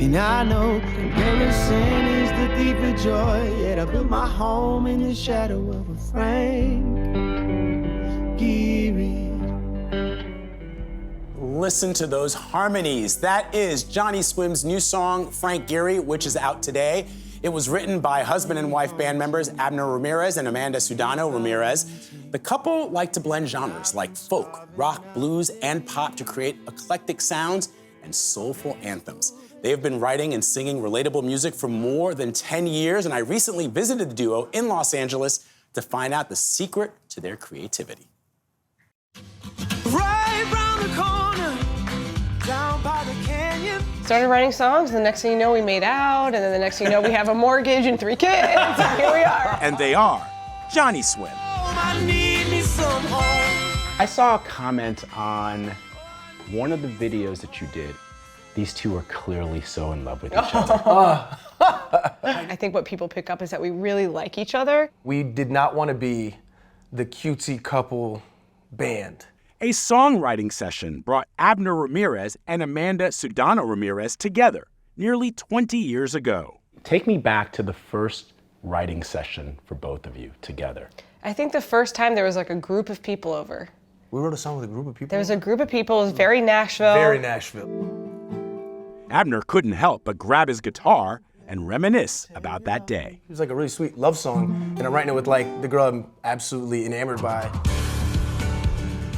And I know comparison is the thief of joy. Yet I built my home in the shadow of a Frank Gehry. Listen to those harmonies. That is JOHNNYSWIM's new song, Frank Gehry, which is out today. It was written by husband and wife band members Abner Ramirez and Amanda Sudano Ramirez. The couple like to blend genres like folk, rock, blues, and pop to create eclectic sounds and soulful anthems. They have been writing and singing relatable music for more than 10 years, and I recently visited the duo in Los Angeles to find out the secret to their creativity. Right round the corner, down by the canyon. Started writing songs, and the next thing you know, we made out, and then the next thing you know, we have a mortgage and 3 kids, and here we are. And they are JOHNNYSWIM. I need me some home. I saw a comment on one of the videos that you did. These two are clearly so in love with each other. I think what people pick up is that we really like each other. We did not want to be the cutesy couple band. A songwriting session brought Abner Ramirez and Amanda Sudano Ramirez together nearly 20 years ago. Take me back to the first writing session for both of you together. I think the first time there was like a group of people over. We wrote a song with a group of people? There was a group of people, it was very Nashville. Very Nashville. Abner couldn't help but grab his guitar and reminisce about that day. It was like a really sweet love song, and I'm writing it with like the girl I'm absolutely enamored by.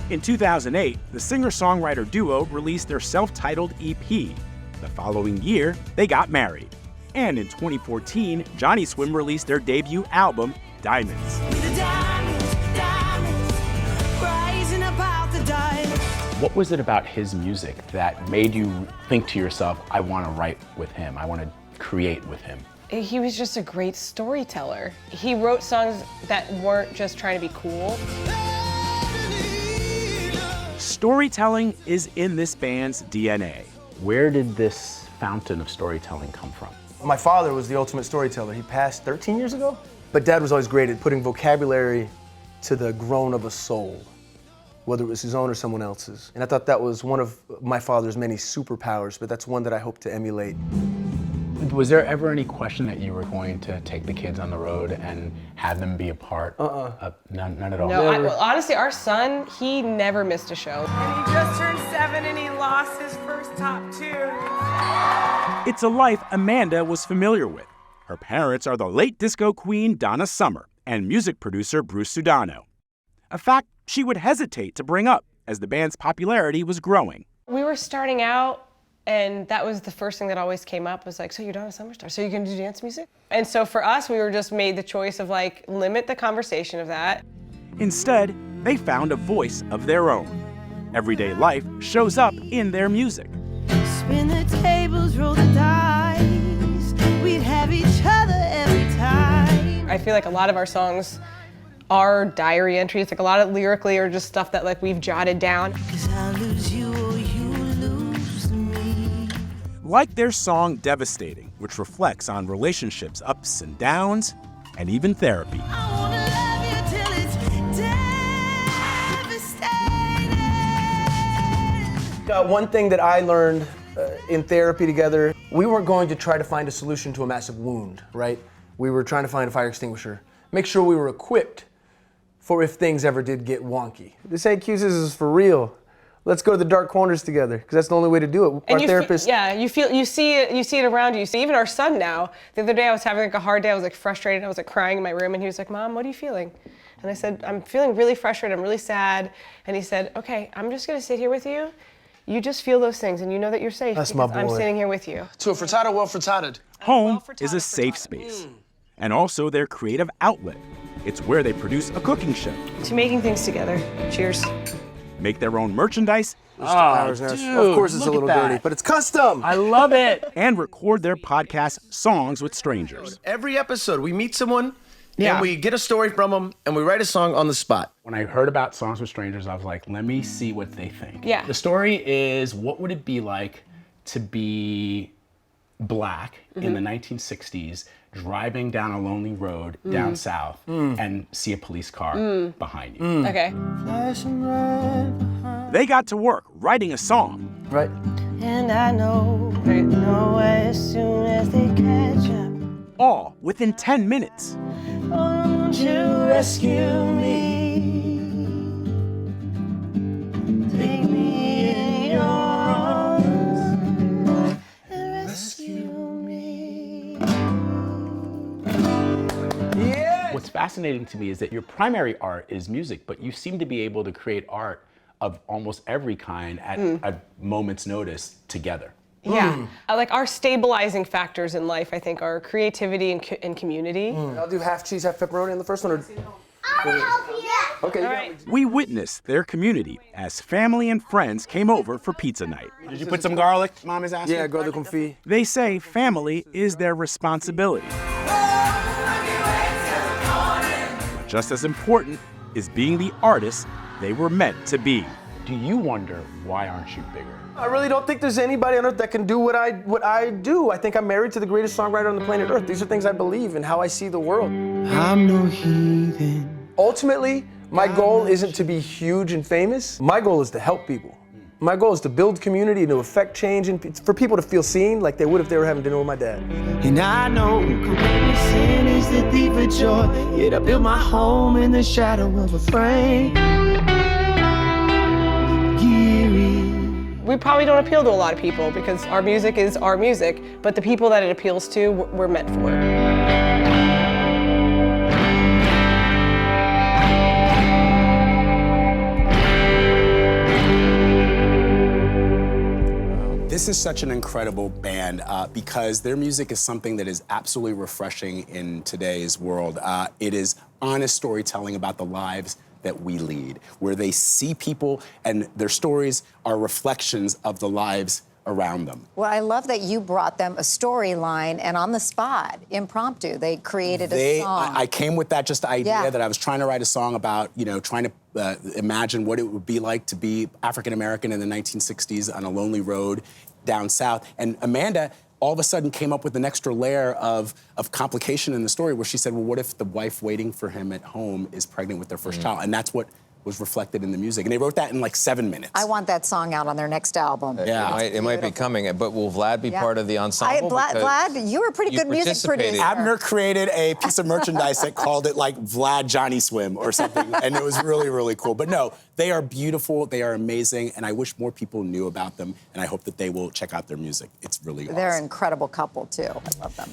In 2008, the singer-songwriter duo released their self-titled EP. The following year, they got married. And in 2014, JOHNNYSWIM released their debut album, Diamonds. What was it about his music that made you think to yourself, I want to write with him, I want to create with him? He was just a great storyteller. He wrote songs that weren't just trying to be cool. Storytelling is in this band's DNA. Where did this fountain of storytelling come from? My father was the ultimate storyteller. He passed 13 years ago. But Dad was always great at putting vocabulary to the groan of a soul, whether it was his own or someone else's. And I thought that was one of my father's many superpowers, but that's one that I hope to emulate. Was there ever any question that you were going to take the kids on the road and have them be a part? None at all? No, well, honestly, our son, he never missed a show. And he just turned 7 and he lost his first top 2. It's a life Amanda was familiar with. Her parents are the late disco queen Donna Summer and music producer Bruce Sudano. A fact she would hesitate to bring up as the band's popularity was growing. We were starting out, and that was the first thing that always came up, was like, so you're Donna Summer star, so you're gonna do dance music? And so for us, we were just made the choice of like, limit the conversation of that. Instead, they found a voice of their own. Everyday life shows up in their music. Spin the tables, roll the dice. We'd have each other every time. I feel like a lot of our songs are diary entries, like a lot of lyrically or just stuff that like we've jotted down. 'Cause I lose you or you lose me. Like their song Devastating, which reflects on relationships' ups and downs, and even therapy. I wanna love you till it's devastating. One thing that I learned in therapy together, we weren't going to try to find a solution to a massive wound, right? We were trying to find a fire extinguisher. Make sure we were equipped for if things ever did get wonky. This AQ is for real. Let's go to the dark corners together, because that's the only way to do it. And Our therapist. you see it around you. You see even our son now. The other day I was having like a hard day. I was like frustrated. I was like crying in my room, and he was like, "Mom, what are you feeling?" And I said, "I'm feeling really frustrated. I'm really sad." And he said, "Okay, I'm just gonna sit here with you. You just feel those things, and you know that you're safe. That's my because I'm boy. sitting here with you." To a frittata, well frittated. Home is a safe space, and also their creative outlet. It's where they produce a cooking show, To making things together. Cheers. make their own merchandise, Of course it's a little dirty, but it's custom. I love it. and record their podcast Songs with Strangers. Every episode, we meet someone, Yeah. and we get a story from them, and we write a song on the spot. When I heard about Songs with Strangers, I was like, let me see what they think. Yeah. The story is, what would it be like to be black in the 1960s, driving down a lonely road down south and see a police car behind you? Okay. They got to work writing a song, Right. And I know where as soon as they catch up. All within 10 minutes. Won't you rescue me? Take me in your arms and rescue me. What's fascinating to me is that your primary art is music, but you seem to be able to create art of almost every kind at a moment's notice together. Yeah, like our stabilizing factors in life, I think, are creativity and community. I'll do half cheese, half pepperoni in the first one. Or... I'll help you. Okay, you All got right. me. We witnessed their community as family and friends came over for pizza night. Did you put some garlic, Mom is asking? Yeah, garlic confit. They say family is their responsibility. But just as important is being the artists they were meant to be. Do you wonder why aren't you bigger? I really don't think there's anybody on earth that can do what I do. I think I'm married to the greatest songwriter on the planet Earth. These are things I believe and how I see the world. I'm no heathen. Ultimately, my goal isn't to be huge and famous. My goal is to help people. My goal is to build community and to affect change and for people to feel seen like they would if they were having dinner with my dad. And I know completely sin is the thief of joy. Yet I built my home in the shadow of a frame. We probably don't appeal to a lot of people because our music is our music, but the people that it appeals to, we're meant for. This is such an incredible band because their music is something that is absolutely refreshing in today's world. It is honest storytelling about the lives that we lead, where they see people and their stories are reflections of the lives around them. Well, I love that you brought them a storyline and on the spot, impromptu, they created a song. I came with that just idea Yeah. that I was trying to write a song about, trying to imagine what it would be like to be African American in the 1960s on a lonely road down south. And Amanda all of a sudden came up with an extra layer of complication in the story where she said, well, what if the wife waiting for him at home is pregnant with their first child? And that's what was reflected in the music. And they wrote that in like 7 minutes. I want that song out on their next album. Yeah. It might be coming, but will Vlad be part of the ensemble? Vlad, you were a pretty good music producer. Abner created a piece of merchandise that called it like Vlad JOHNNYSWIM or something, and it was really, really cool. But no, they are beautiful, they are amazing, and I wish more people knew about them, and I hope that they will check out their music. It's really awesome. They're an incredible couple, too. I love them.